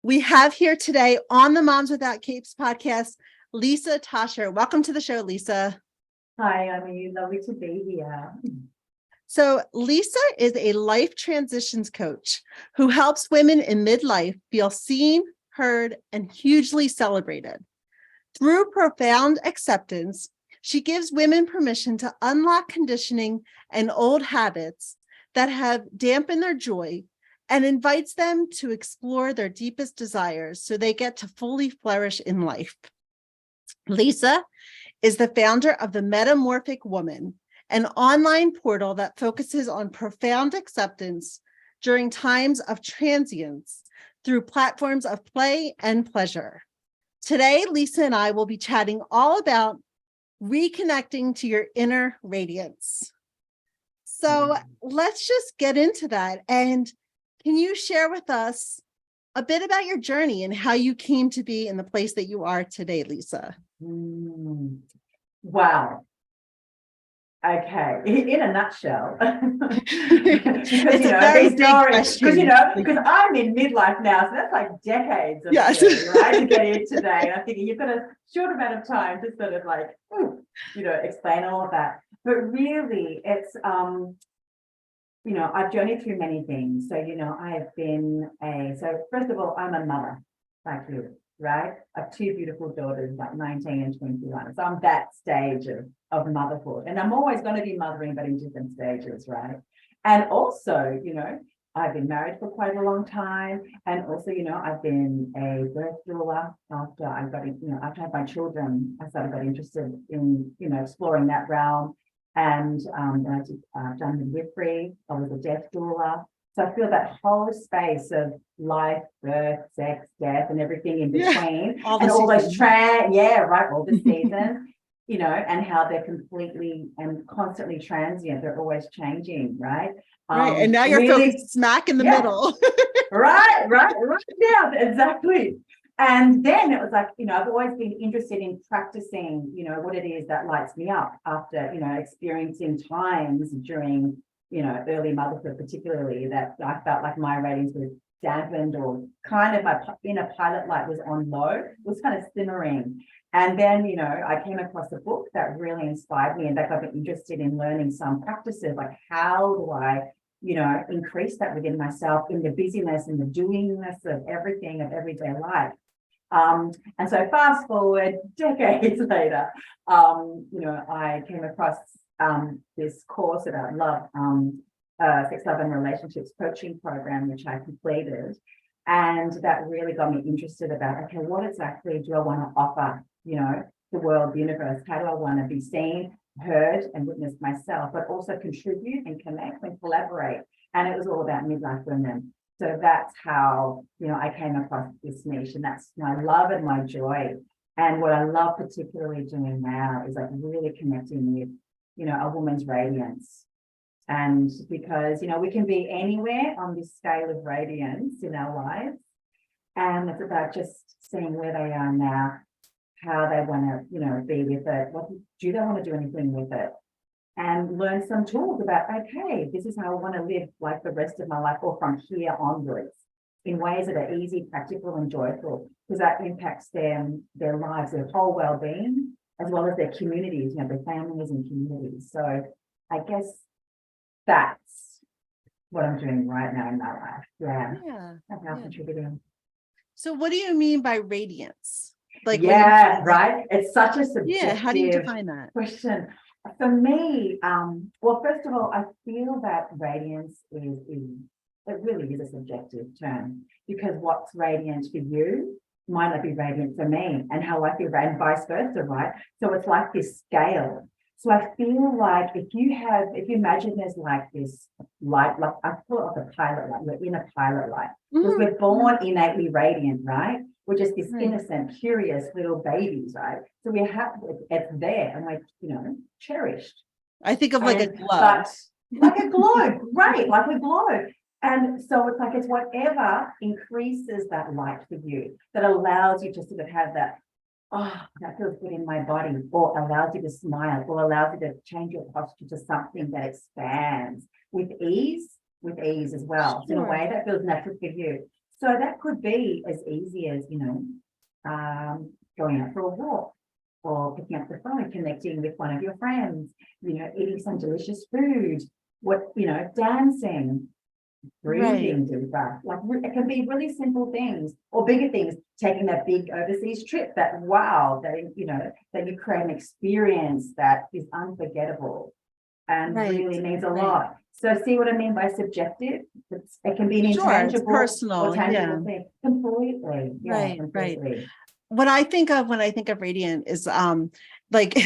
We have here today on the Moms Without Capes podcast, Lisa Töscher. Welcome to the show, Lisa. Hi, Onnie. Lovely to be here. So Lisa is a life transitions coach who helps women in midlife feel seen, heard, and hugely celebrated. Through profound acceptance, she gives women permission to unlock conditioning and old habits that have dampened their joy and invites them to explore their deepest desires so they get to fully flourish in life. Lisa is the founder of The Metamorphic Woman, an online portal that focuses on profound acceptance during times of transience through platforms of play and pleasure. Today, Lisa and I will be chatting all about reconnecting to your inner radiance. So let's just get into that. And can you share with us a bit about your journey and how you came to be in the place that you are today, Lisa? Wow. Okay, in a nutshell, It's a very big question. Because I'm in midlife now, so that's like decades of Yes. journey, right, to get here today. And I'm thinking you've got a short amount of time to sort of like, explain all of that. But really, it's I've journeyed through many things. So, I've been so first of all, I'm a mother, like you, right? I have two beautiful daughters, like 19 and 21. So I'm that stage of motherhood. And I'm always going to be mothering, but in different stages, right? And also, I've been married for quite a long time. And also, I've been a birth doula after I got, after I had my children. I started got interested in, exploring that realm. And I've done midwifery. I was a death doula. So I feel that whole space of life, birth, sex, death, and everything in between, all the seasons, and how they're completely and constantly transient. They're always changing, right? Right. And now you're really focused smack in the middle. right now, exactly. And then it was like, I've always been interested in practicing, what it is that lights me up after, experiencing times during, early motherhood, particularly, that I felt like my ratings were dampened or kind of my inner pilot light was on low, it was kind of simmering. And then, I came across a book that really inspired me and that got me interested in learning some practices, like how do I, increase that within myself in the busyness and the doingness of everything of everyday life. And so fast forward decades later, I came across this course about love, sex, love and relationships coaching program, which I completed. And that really got me interested about, okay, what exactly do I want to offer, the world, the universe? How do I want to be seen, heard and witnessed myself, but also contribute and connect and collaborate? And it was all about midlife women. So that's how, I came across this niche, and that's my love and my joy. And what I love particularly doing now is like really connecting with, a woman's radiance. And because, we can be anywhere on this scale of radiance in our lives. And it's about just seeing where they are now, how they want to, be with it. What do they want to do anything with it? And learn some tools about, okay, this is how I want to live like the rest of my life or from here onwards in ways that are easy, practical and joyful, because that impacts their lives, their whole well-being, as well as their communities, their families and communities. So I guess that's what I'm doing right now in my life. That's how contributing. So what do you mean by radiance? Like, right. It's such a subjective how do you define that question? For me, well, first of all, I feel that radiance it really is a subjective term, because what's radiant for you might not be radiant for me, and how I feel, and vice versa, right? So it's like this scale. So I feel like if you imagine there's like this light, like I call it like a pilot light, we're in a pilot light, because we're born innately radiant, right? We're just this innocent, curious little babies, right? So we have, it's there, and we're, cherished. I think of like a globe. Like a globe, right? Like a globe. And so it's like, it's whatever increases that light for you, that allows you to sort of have that, that feels good in my body, or allows you to smile, or allows you to change your posture to something that expands with ease as well, in a way that feels natural for you. So that could be as easy as, going out for a walk, or picking up the phone, connecting with one of your friends, eating some delicious food, dancing, breathing deeper. Like it can be really simple things or bigger things, taking that big overseas trip, that you create an experience that is unforgettable and really means a lot. So see what I mean by subjective? It can be an intangible, personal, or tangible thing. Completely. Yeah, completely. What I think of when I think of radiant is like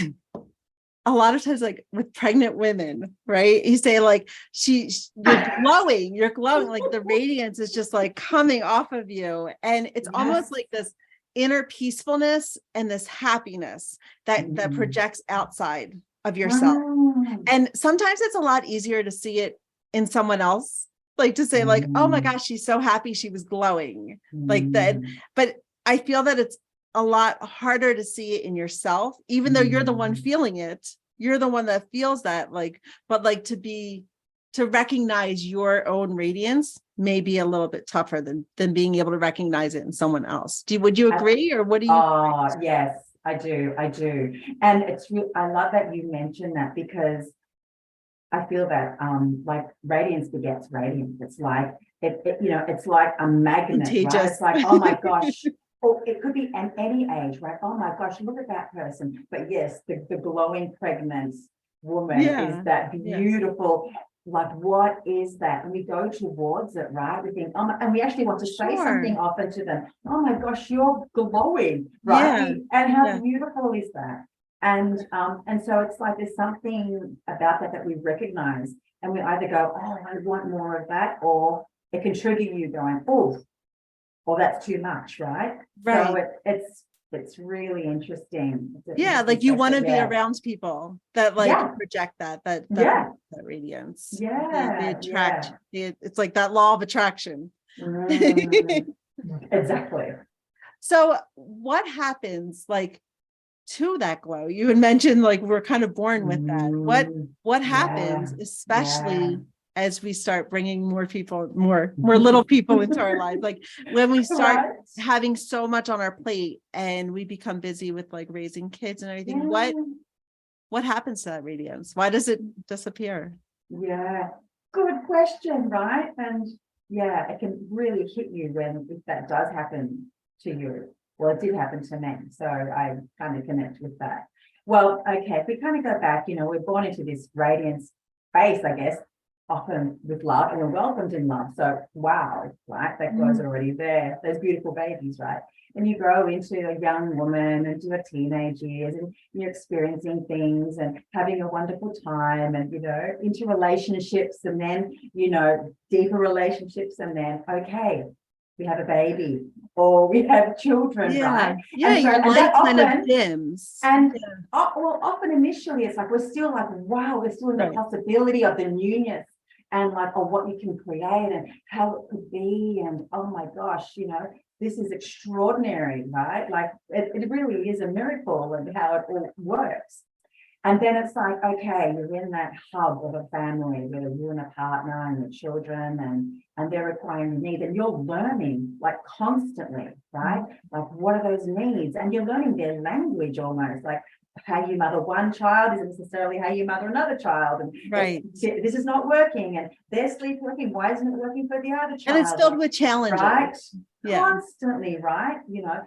a lot of times, like with pregnant women, right? You say like you're glowing, like the radiance is just like coming off of you. And it's almost like this inner peacefulness and this happiness that projects outside of yourself. And sometimes it's a lot easier to see it in someone else, like to say like, oh my gosh, she's so happy, she was glowing like that. But I feel that it's a lot harder to see it in yourself, even though you're the one feeling it. You're the one that feels that, but to recognize your own radiance may be a little bit tougher than being able to recognize it in someone else. Would you agree, or what do you? Oh, yes, I do. And I love that you mentioned that, because I feel that like radiance begets radiance. It's like it's like a magnet, Contagious. right? It's like, oh my gosh. Or it could be at any age, right? Oh my gosh, look at that person. But yes, the glowing pregnant woman is that beautiful. Like, what is that? And we go towards it, right? We think, and we actually want to say something often to them. Oh my gosh, you're glowing, right? And how beautiful is that? And so it's like there's something about that we recognize, and we either go, oh, I want more of that, or it can trigger you going, oh, well, that's too much, right? So it's really interesting. Like you want to be around people that project that radiance. They attract. It's like that law of attraction. Exactly. So what happens to that glow? You had mentioned we're kind of born with that. What happens, especially as we start bringing more little people into our lives, when we start having so much on our plate and we become busy with raising kids and everything, what happens to that radiance? Why does it disappear? Good question, right? And it can really hit you if that does happen to you. Well, it did happen to me, so I kind of connect with that. Well, okay, if we kind of go back, we're born into this radiance space, I guess, often with love, and we're welcomed in love. So wow, right, that glow's already there. Those beautiful babies, right? And you grow into a young woman and your teenage years, and you're experiencing things and having a wonderful time, and into relationships, and then deeper relationships, and then we have a baby, or we have children, right? Your light kind of dims. And often initially it's like we're still like, wow, we're still in the possibility of the newness, and what you can create and how it could be, and oh my gosh, this is extraordinary, right? It really is a miracle and how it all works. And then it's like, okay, you're in that hub of a family where you and a partner and your children, and they're requiring needs, and you're learning constantly, right? What are those needs? And you're learning their language almost, how you mother one child isn't necessarily how you mother another child. And this is not working, and they're sleepwalking. Why isn't it working for the other child? And it's filled with challenges. Right? Constantly, right? So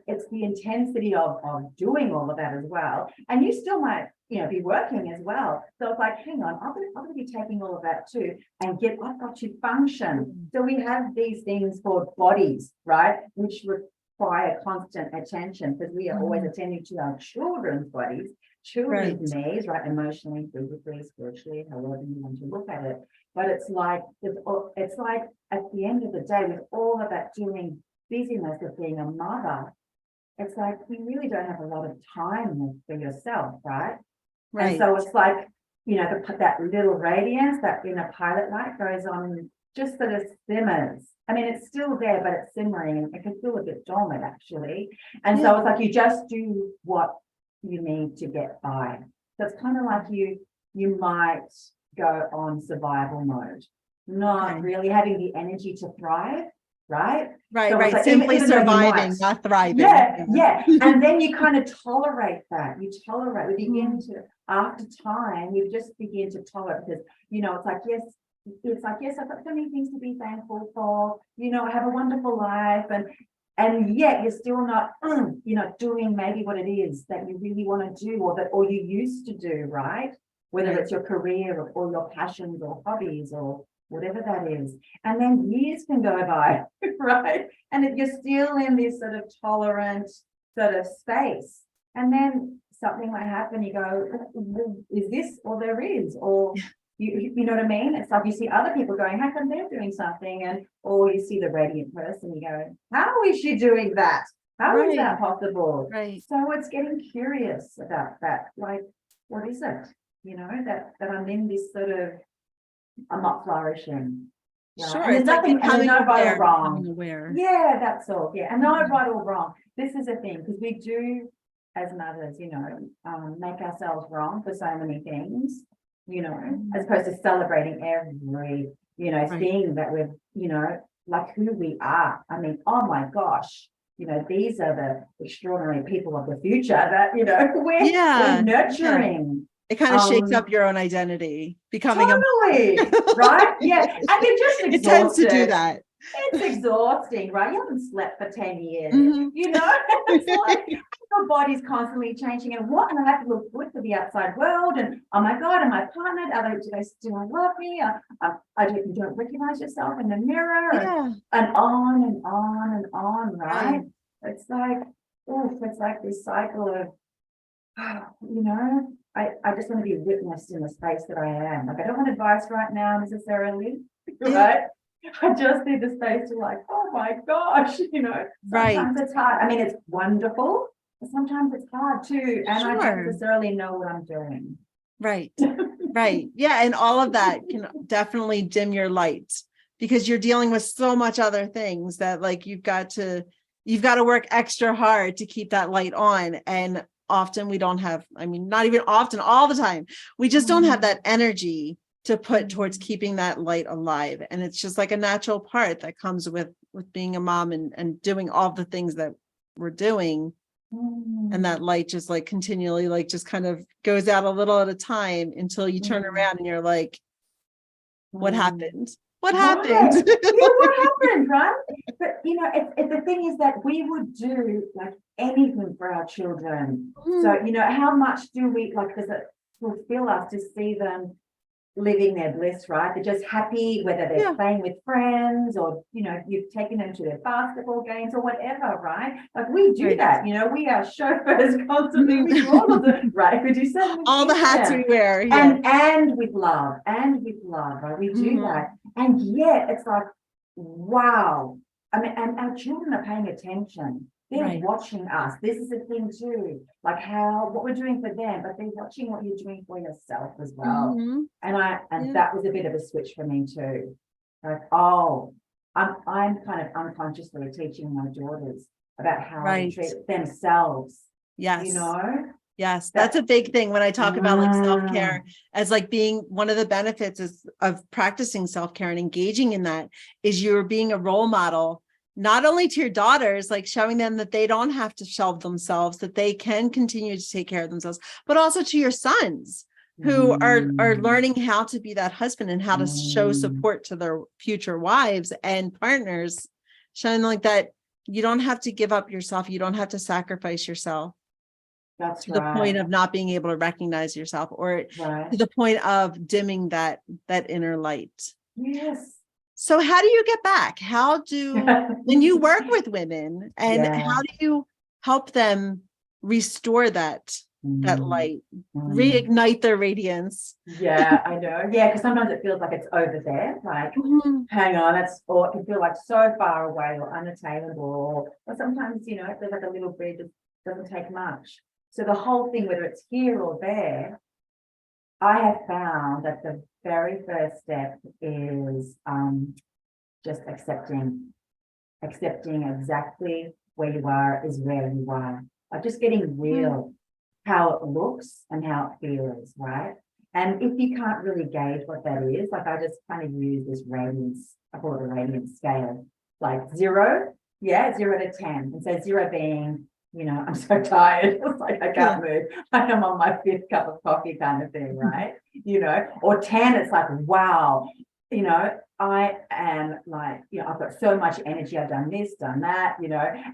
it's the intensity of doing all of that as well. And you still might, be working as well. So it's like, hang on, I'm going to be taking all of that too, and I've got to function. So we have these things called bodies, right? Which require constant attention, because we are always attending to our children's bodies, children's needs, right? Emotionally, physically, spiritually, however you want to look at it. But it's like at the end of the day, with all of that doing busyness of being a mother, it's like you really don't have a lot of time for yourself, right? And so it's like, that little radiance, that inner pilot light goes on, just sort of simmers. I mean, it's still there, but it's simmering, and it can feel a bit dormant actually. And so it's like you just do what you need to get by. So it's kind of like you might go on survival mode, not really having the energy to thrive, right? Right, So it's right. like, Simply even though you surviving, might- not thriving. yeah. And then you kind of tolerate that. You begin to, after time, you just begin to tolerate, because, it's like, yes, I've got so many things to be thankful for. I have a wonderful life, and yet you're still not, doing maybe what it is that you really want to do, or you used to do, right? Whether Right. it's your career or your passions or hobbies or whatever that is. And then years can go by, right? And if you're still in this sort of tolerant sort of space, and then something might happen, you go, is this all there is? Or you know what I mean? It's like you see other people going, how come they're doing something? Or you see the radiant person, you go, how is she doing that? How is that possible? Right. So it's getting curious about that. Like, what is it? That I'm in this sort of, I'm not flourishing. Right? Sure. And there's It's like nothing, and there's becoming no right aware, or wrong. becoming aware. Yeah, that's all. Yeah. And no right or wrong. This is a thing, because we do, as mothers, make ourselves wrong for so many things, as opposed to celebrating every, thing that we've, like who we are. I mean, oh my gosh, these are the extraordinary people of the future that, we're nurturing. It kind of shakes up your own identity, becoming totally, right? Yeah. And you're just exhausted. It tends to do that. It's exhausting, right? You haven't slept for 10 years, Mhm. It's like your body's constantly changing, and I have to look good for the outside world, and oh my God, am I partnered? Do they still love me? You don't recognize yourself in the mirror, and on and on and on, right? It's like, it's like this cycle of, I just want to be witnessed in the space that I am. Like, I don't want advice right now necessarily, right? I just need the space to, like, oh my gosh, sometimes it's hard. I mean, it's wonderful, but sometimes it's hard too. And I don't necessarily know what I'm doing. Right. Right. Yeah. And all of that can definitely dim your light, because you're dealing with so much other things that, like, you've got to work extra hard to keep that light on. And often we don't have, not even often, all the time, we just don't have that energy to put towards keeping that light alive. And it's just like a natural part that comes with being a mom and doing all the things that we're doing. And that light just like continually, like, just kind of goes out a little at a time until you turn around and you're like, what happened? What happened? Yeah, what happened, right? But the thing is that we would do like anything for our children. So how much do we, like, does it fulfill us to see them living their bliss, right? They're just happy, whether they're playing with friends or, you've taken them to their basketball games or whatever, right? Like, we do that, we are chauffeurs constantly. We do all of the, right? We do so all the hats we wear. And with love, right? We do that. And yet it's like, wow. I mean, and our children are paying attention. They're watching us. This is the thing too, like what we're doing for them, but they're watching what you're doing for yourself as well. And that was a bit of a switch for me too. Like, I'm kind of unconsciously teaching my daughters about how to treat themselves. Yes. Yes, That's a big thing when I talk about like self-care as like being one of the benefits of practicing self-care and engaging in that is you're being a role model, not only to your daughters, like showing them that they don't have to shelve themselves, that they can continue to take care of themselves, but also to your sons who are learning how to be that husband and how to show support to their future wives and partners, showing like that you don't have to give up yourself. You don't have to sacrifice yourself. That's to the point of not being able to recognize yourself, or right. to the point of dimming that inner light. Yes. So how do you get back? How do, when you work with women, and how do you help them restore that light, reignite their radiance? Yeah, I know. Yeah, because sometimes it feels like it's over there, like, hang on, or it can feel like so far away or unattainable, or sometimes, it feels like a little bridge, it doesn't take much. So the whole thing, whether it's here or there, I have found that the very first step is just accepting exactly where you are is where you are. Like, just getting real, how it looks and how it feels, right? And if you can't really gauge what that is, like, I just kind of use this radiance, I call it a radiance scale. like 0, 0 to 10. And so 0 being, I'm so tired. It's like I can't move. I'm on my 5th cup of coffee kind of thing, right? Or 10, it's like, wow, I am like, I've got so much energy. I've done this, done that,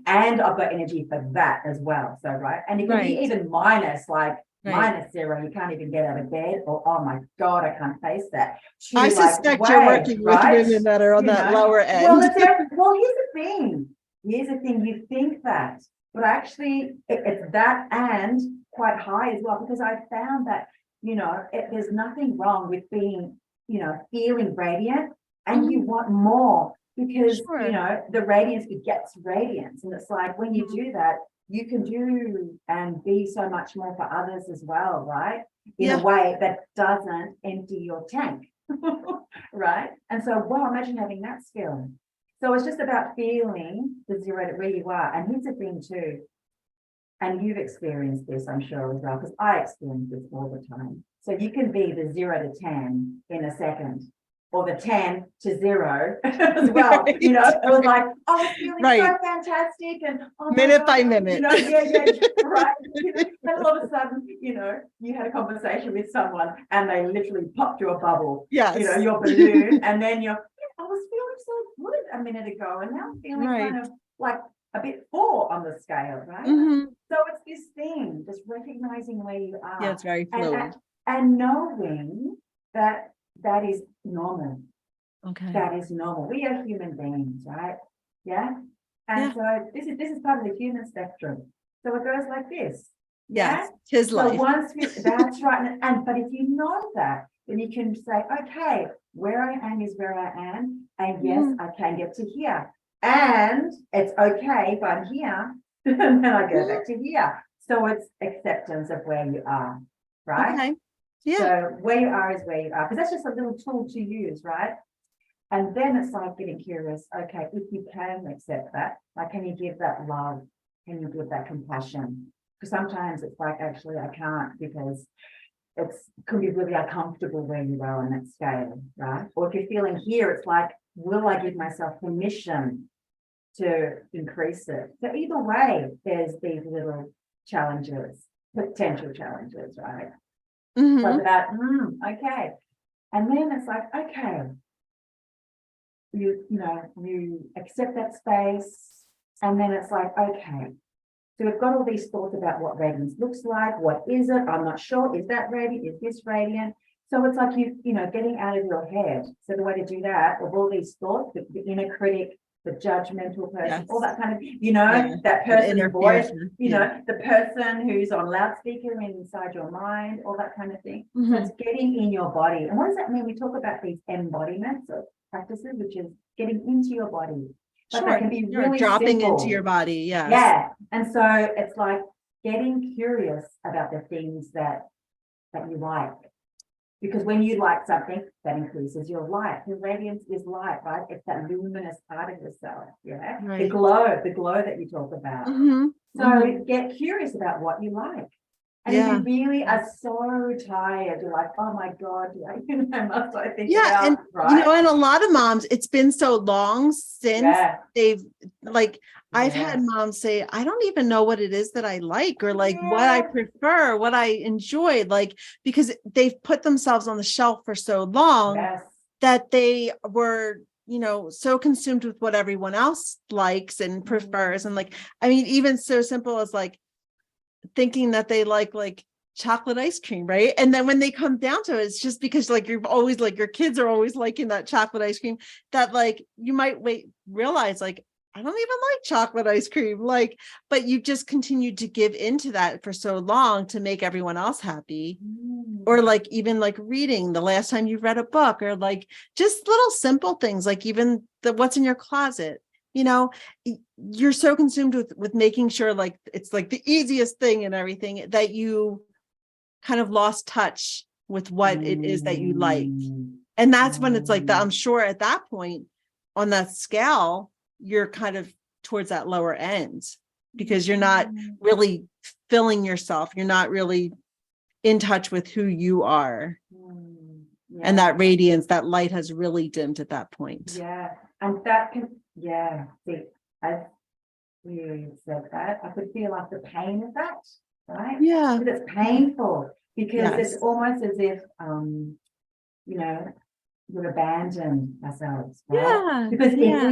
and I've got energy for that as well. So, right. And it can be even minus, like minus 0. You can't even get out of bed, or, oh my God, I can't face that. I suspect you're working with women that are on that lower end. Well, here's the thing. You think that, but actually it's that and quite high as well, because I found that, there's nothing wrong with being, feeling radiant, and you want more, because, the radiance begets radiance. And it's like, when you do that, you can do and be so much more for others as well, right? In a way that doesn't empty your tank, right? And so, imagine having that skill. So it's just about feeling the 0 to where you are. And here's the thing too, and you've experienced this, I'm sure, as well, because I experience this all the time. So you can be the 0 to 10 in a second, or the 10 to 0 as well. It was like, oh, I was feeling so fantastic, and minute by minute. Right. And all of a sudden, you had a conversation with someone and they literally popped you a bubble. Yes. Your balloon, and then I was feeling so good a minute ago, and now I'm feeling kind of like a bit 4 on the scale, right? So it's this thing, just recognizing where you are. Yeah, it's very fluid. And knowing that that is normal. Okay. That is normal. We are human beings, right? Yeah. And so this is part of the human spectrum. So it goes like this. Yes, his life. So that's right. But if you know that, then you can say, okay, where I am is where I am. And yes, I can get to here. And it's okay if I'm here, and then I go back to here. So it's acceptance of where you are, right? Okay. Yeah. So where you are is where you are, because that's just a little tool to use, right? And then it's like getting curious. Okay, if you can accept that, like, can you give that love? Can you give that compassion? Because sometimes it's like, actually, I can't, because it could be really uncomfortable where you are on that scale, right? Or if you're feeling here, it's like, will I give myself permission to increase it? So either way, there's these little challenges, potential challenges, right? Like that, okay. And then it's like, okay, you accept that space, and then it's like, okay, so we've got all these thoughts about what radiance looks like. What is it? I'm not sure. Is that radiant? Is this radiant? So it's like getting out of your head. So the way to do that, of all these thoughts, the inner critic, the judgmental person, all that kind of, that person's voice, the person who's on loudspeaker inside your mind, all that kind of thing. So it's getting in your body. And what does that mean? We talk about these embodiments of practices, which is getting into your body. But that can be really dropping simple. into your body. Yes. Yeah. And so it's like getting curious about the things that you like. Because when you like something, that increases your light. The radiance is light, right? It's that luminous part of yourself. Yeah. Right. The glow that you talk about. So get curious about what you like. And if you really are so tired, you're like, oh my God, must I think about, and right? And a lot of moms, it's been so long since they've I've had moms say, I don't even know what it is that I like, or like what I prefer, what I enjoy, because they've put themselves on the shelf for so long that they were, so consumed with what everyone else likes and prefers. And even so simple as thinking that they like chocolate ice cream, right? And then when they come down to it, it's just because you're always your kids are always liking that chocolate ice cream, that you might realize I don't even like chocolate ice cream, but you just continued to give into that for so long to make everyone else happy. Or even reading the last time you read a book, or just little simple things, even what's in your closet. You're so consumed with making sure it's the easiest thing and everything, that you kind of lost touch with what it is that you like. And that's when it's I'm sure at that point on that scale, you're kind of towards that lower end, because you're not really filling yourself. You're not really in touch with who you are. And that radiance, that light has really dimmed at that point. Yeah. And that can, Yeah. See, as you said that, I could feel like the pain of that, right? Yeah. Because it's painful, because it's Yes. almost as if, you know, we've abandoned ourselves, right? Yeah. Because Yeah.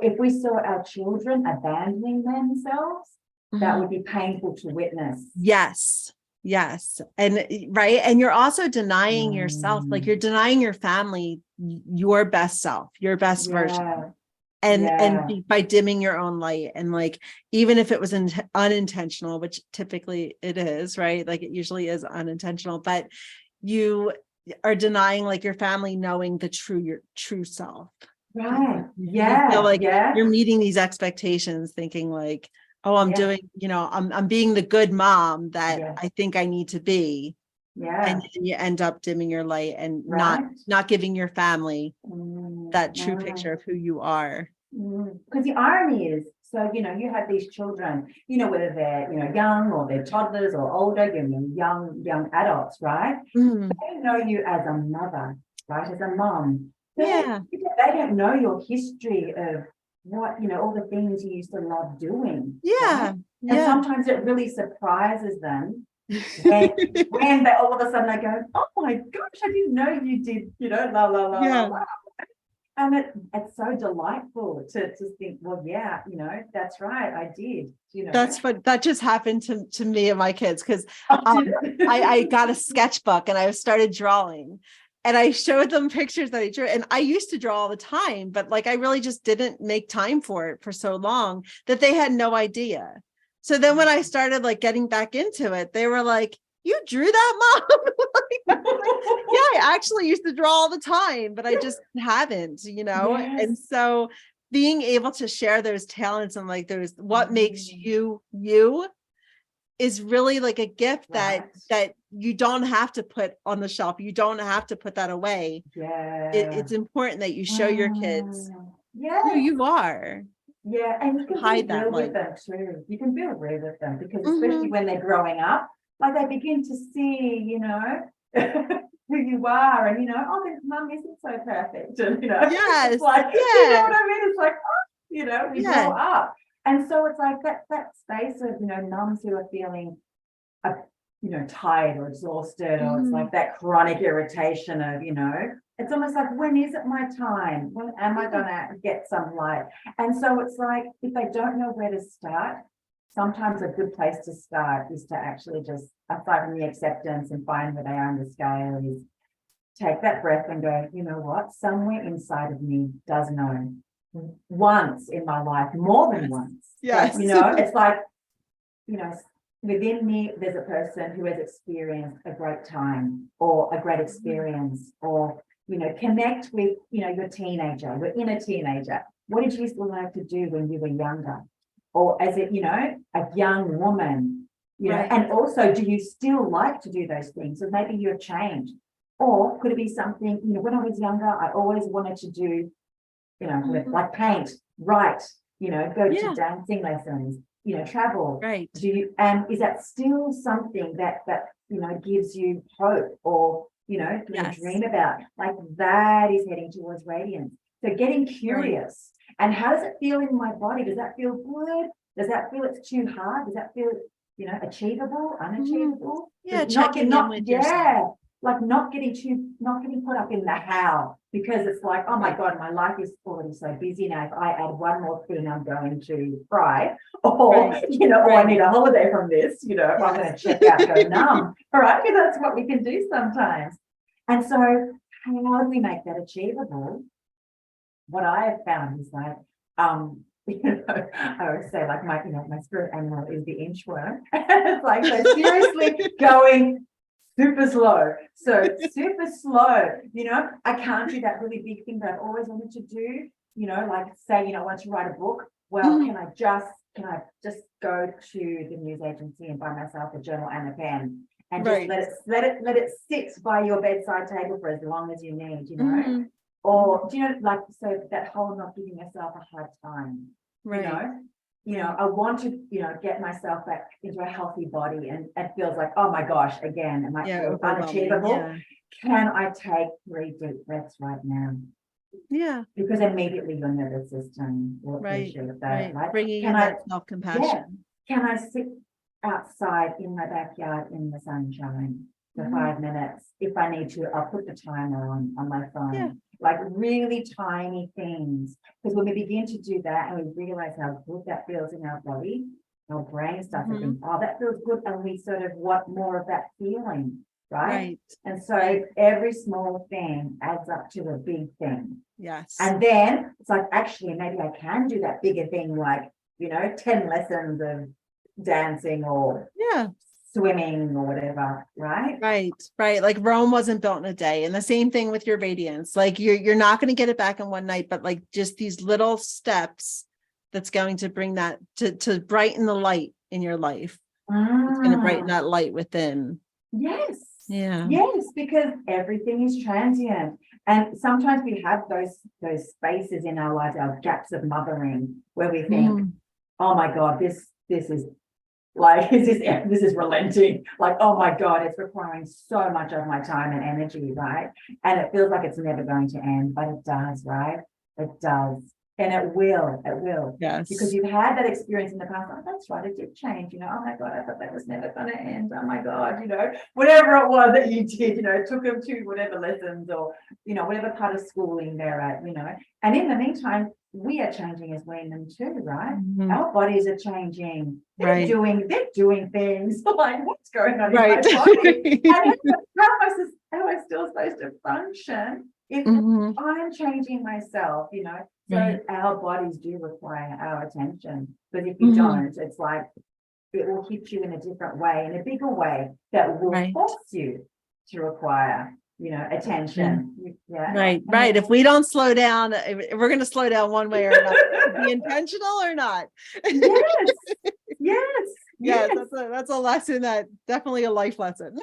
if we saw our children abandoning themselves, that would be painful to witness. Yes. Yes. And right. And you're also denying yourself, like you're denying your family, your best self, your best version. And by dimming your own light, and like, even if it was unintentional, which typically it is, right? Like it usually is unintentional, but you are denying like your family knowing your true self. Right. You feel like you're meeting these expectations, thinking like, oh, I'm doing, I'm being the good mom that I think I need to be. And then you end up dimming your light and not giving your family that true picture of who you are. Because the irony is, so, you have these children, whether they're, young or they're toddlers or older, young adults, right? They know you as a mother, right? As a mom. They don't know your history of what, all the things you used to love doing. Right? And sometimes it really surprises them when they all of a sudden they go, oh my gosh, I didn't know you did, la la la la la. And it's so delightful to think, well, yeah, that's right, I did. That's what that just happened to me and my kids, because I got a sketchbook and I started drawing, and I showed them pictures that I drew. And I used to draw all the time, but like I really just didn't make time for it for so long that they had no idea. So then when I started like getting back into it, they were like, you drew that, Mom? Yeah, I actually used to draw all the time, but I just haven't, And so being able to share those talents and like those, what makes you is really like a gift that you don't have to put on the shelf. You don't have to put that away. It's important that you show your kids who you are. Yeah, and you can hide be that real light. with them too. You can be real with them, because especially when they're growing up, like they begin to see, who you are, and oh, this mum isn't so perfect, and Yes, it's like, you know what I mean? It's like, oh, we grow up, and so it's like that space of mums who are feeling, tired or exhausted, or it's like that chronic irritation of, it's almost like, when is it my time? When am I gonna get some light? And so it's like, if they don't know where to start, sometimes a good place to start is to actually just, aside from the acceptance and find where they are on the scale, is take that breath and go, you know what? Somewhere inside of me does know. Once in my life, more than once. Yes. It's like, within me, there's a person who has experienced a great time or a great experience, or, connect with, your teenager, your inner teenager. What did you still like to do when you were younger? Or as it, a young woman, and also, do you still like to do those things? Or maybe you've changed. Or could it be something, when I was younger, I always wanted to do, like paint, write, go to dancing lessons, travel. Right. And is that still something that gives you hope, or, do you dream about? Like that is heading towards radiance. So getting curious. And how does it feel in my body? Does that feel good? Does that feel it's too hard? Does that feel, achievable, unachievable? Checking in with yourself. Like not getting caught up in the how, because it's like, oh my God, my life is already so busy now. If I add one more thing, I'm going to cry, or, or I need a holiday from this, I'm going to check out, go numb. All right. Because that's what we can do sometimes. And so how do we make that achievable? What I have found is like, I always say like my spirit animal is the inchworm. It's like, so seriously going super slow. So super slow, I can't do that really big thing that I've always wanted to do, like say, I want to write a book. Well, can I just go to the news agency and buy myself a journal and a pen, and just let it sit by your bedside table for as long as you need, Or like, so that whole not giving yourself a hard time, I want to, get myself back into a healthy body, and it feels like, oh my gosh, again, am I unachievable? Can I take 3 deep breaths right now? Yeah. because immediately your nervous system will Right. appreciate that. Right. Bringing Can in I, that self-compassion. can I sit outside in my backyard in the sunshine for 5 minutes? If I need to, I'll put the timer on my phone. Yeah. Like really tiny things. Because when we begin to do that and we realize how good that feels in our body, our brain starts to think, oh, that feels good. And we sort of want more of that feeling, right? Right. And so every small thing adds up to a big thing. Yes. And then it's like, actually, maybe I can do that bigger thing, like, 10 lessons of dancing or swimming or whatever, right? Right. Like Rome wasn't built in a day. And the same thing with your radiance. Like you're not going to get it back in one night, but like just these little steps that's going to bring that to brighten the light in your life. It's going to brighten that light within. Yes. Yeah. Yes, because everything is transient. And sometimes we have those spaces in our lives, our gaps of mothering, where we think, oh my God, this is like, this is relenting. Like, oh my God, it's requiring so much of my time and energy, right? And it feels like it's never going to end, but it does, right? It does. And it will. Yes. Because you've had that experience in the past. Oh, that's right, it did change, oh my God, I thought that was never going to end. Oh my God, whatever it was that you did, took them to whatever lessons or, whatever part of schooling they're at, And in the meantime, we are changing as we're in them too, right? Our bodies are changing. They're doing things. Like, what's going on in my body? And how am I still supposed to function if I'm changing myself, So our bodies do require our attention. But if you don't, it's like it will hit you in a different way, in a bigger way that will force you to require, attention. Right. If we don't slow down, we're going to slow down one way or another. Be intentional or not. Yes. That's a lesson, that definitely a life lesson.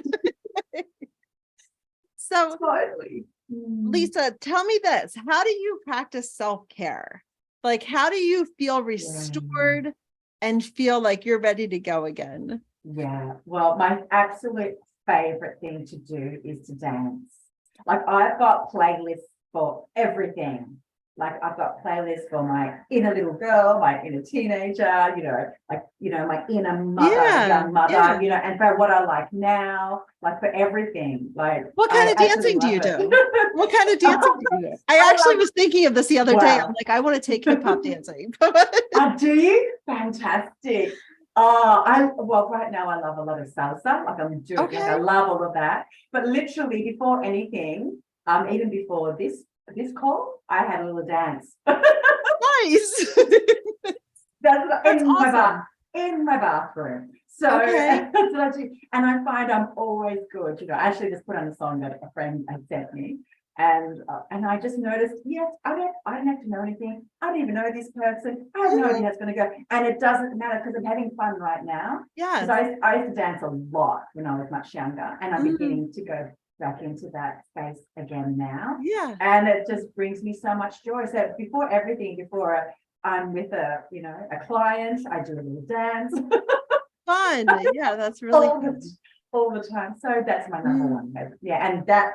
So totally. Lisa, tell me this. How do you practice self-care? Like, how do you feel restored and feel like you're ready to go again? Yeah. Well, my absolute favorite thing to do is to dance. Like, I've got playlists for everything. Like, I've got playlists for my inner little girl, my inner teenager, my inner mother, young mother, and for what I like now, like for everything. Like, what kind of dancing do you do? What kind of dancing do you do? I actually was thinking of this the other day. I'm like, I want to take hip hop dancing. Do you? Fantastic. Right now I love a lot of salsa. Like, I'm doing, like, I love all of that. But literally before anything, even before this call, I had a little dance. Nice. That's awesome. In my bathroom. So that's what I do. And I find I'm always good. I actually just put on a song that a friend had sent me. And I just noticed, yes, I don't have to know anything. I don't even know this person. I have no idea how it's going to go. And it doesn't matter because I'm having fun right now. Yeah. Because I used to dance a lot when I was much younger. And I'm beginning to go back into that space again now. Yeah. And it just brings me so much joy. So before I'm with a client, I do a little dance. Fun. Yeah, that's really all the time. So that's my number one. Yeah. And that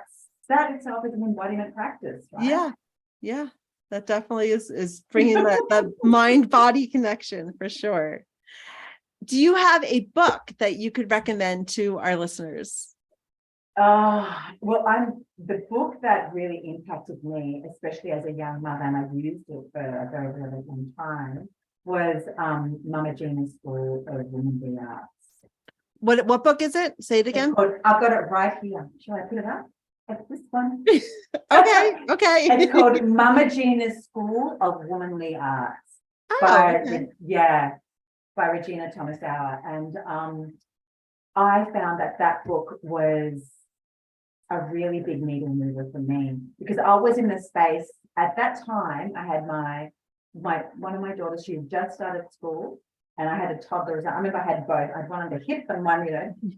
itself is an embodiment practice, right? Yeah. That definitely is bringing that mind-body connection for sure. Do you have a book that you could recommend to our listeners? The book that really impacted me, especially as a young mother, and I've used it for a very, very long time, was Mama Gina's School of Women's Arts. What book is it? Say it again. I've got it right here. Shall I put it up? It's this one. Okay. It's called Mama Gina's School of Womanly Arts by Regina Thomas-Auer. And I found that book was a really big needle mover for me, because I was in the space at that time. I had one of my daughters, she had just started school, and I had a toddler. I remember I had both. I had one on the hip and one,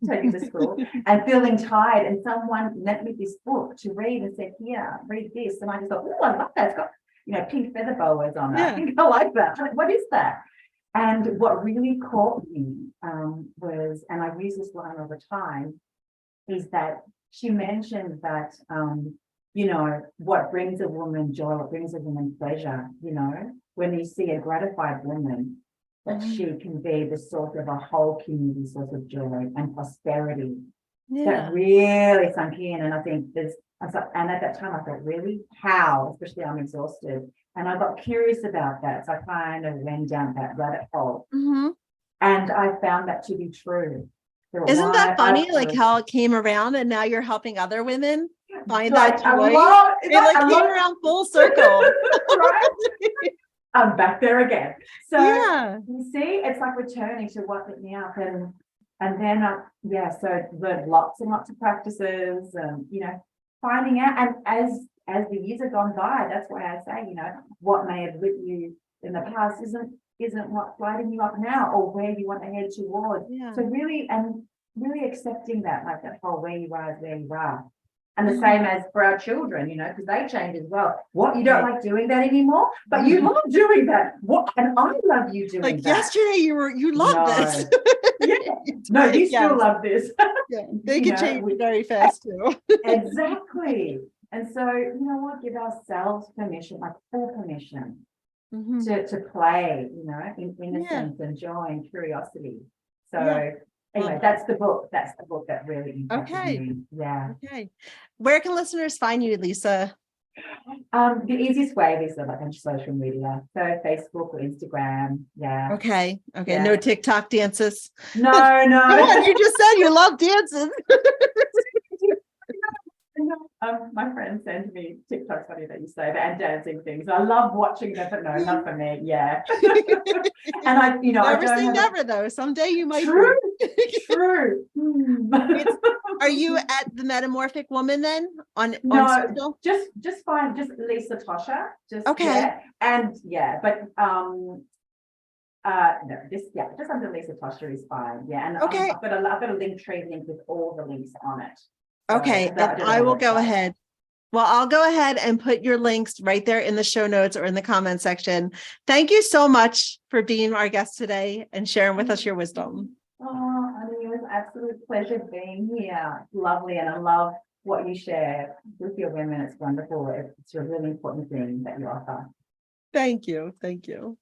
taking to school and feeling tired. And someone lent me this book to read and said, "Here, read this." And I just thought, "Oh, I love that. It's got, pink feather boas on it. I think I like that. What is that?" And what really caught me was, and I use this line all the time, is that she mentioned that you know, what brings a woman joy, what brings a woman pleasure, you know, when you see a gratified woman, that she can be the source of a whole community source of joy and prosperity. That really sunk in. And I think and at that time I thought, really? How? Especially I'm exhausted. And I got curious about that. So I kind of went down that rabbit hole. Mm-hmm. And I found that to be true. Isn't that funny? Like how it came around and now you're helping other women find like, that joy. It came around full circle. Right? I'm back there again. So yeah. you see, it's like returning to what lit me up. And then so learned lots and lots of practices and, you know, finding out. And as the years have gone by, that's why I say, you know, what may have lit you in the past isn't what's lighting you up now or where you want to head towards. Yeah. So really accepting that, like that whole where you are is where you are. And the same as for our children, you know, because they change as well. What, you don't like doing that anymore, but you love doing that. What, and I love you doing like that. Yesterday you loved this. No, you still love this. They can change very fast too. Exactly. And so, you know what, give ourselves permission, like full permission to play, you know, in innocence and joy and curiosity. So anyway, that's the book that really impacted me. Yeah. Okay. Where can listeners find you, Lisa? The easiest way is like on social media. So Facebook or Instagram. Yeah. Okay. Yeah. No TikTok dances. No. Come on, you just said you love dancing. My friends send me TikToks, funny that you say that, and dancing things. I love watching them, but no, not for me. Yeah. And I, you know, never say never though. Someday you might. True. True. Are you at the Metamorphic Woman then on social? Just find Lisa Töscher. Just but no, just under Lisa Töscher is fine. Yeah, and I've got a link with all the links on it. So okay, and I will go ahead. Well, I'll go ahead and put your links right there in the show notes or in the comment section. Thank you so much for being our guest today and sharing with us your wisdom. Oh, I mean, it was an absolute pleasure being here. Lovely, and I love what you share with your women. It's wonderful. It's a really important thing that you offer. Thank you. Thank you.